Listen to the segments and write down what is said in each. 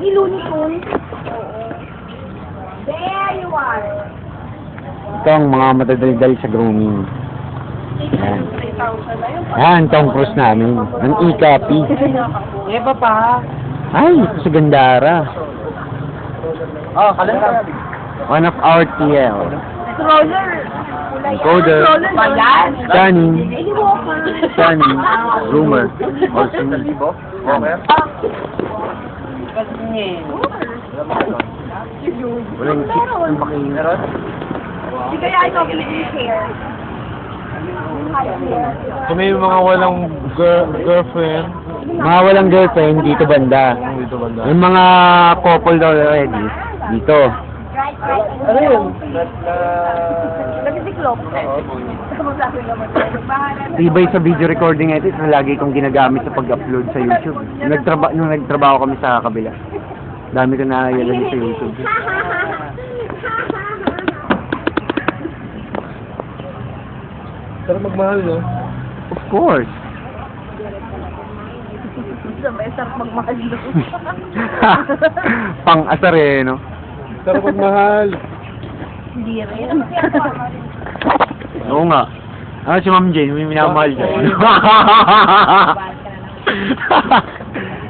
Hindi Looney Tunes. There you are. Ito ang mga matadaldal sa grooming. Yan. Yan, Tom Cruise namin. Ang ikapi. Eba pa. Ay, sa Gandara. Oh, kalenda. One of our TL. Stroller. Encoder. Stroller ba yan? Stunning. Baby walker. Stunning. Rumor. Also, Walker? walang chicks ng pakimeron. Hindi kaya ito hair. Kung may mga walang girlfriend. Mga walang girlfriend, dito banda. Dito ba na? Yung mga couple daw already, dito. Ano yun? Nagsiklop. Tibay sa video recording edit na lagi kong ginagamit sa pag-upload sa YouTube. Nung nagtrabaho kami sa kabila. Dami ko na ilalagay sa YouTube. Pero magmahal, no? Of course. May sarap magmahal doon. Pang-asar eh, no? Pero magmahal. Hindi rin. Oo nga. Ah, si Ma'am Jane, may minamahal siya.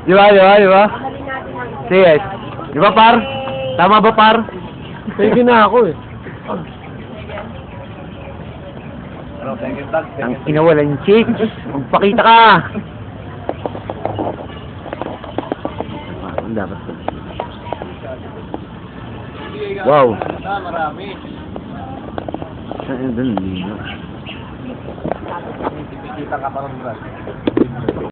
Di ba, di ba, di ba? Yes. Di ba, par? Tama ba, par? Pwede na ako eh. Ang inawalan chicks. Magpakita ka. Ang dapat ko. Wow. Marami. Saan doon? Kita ka parang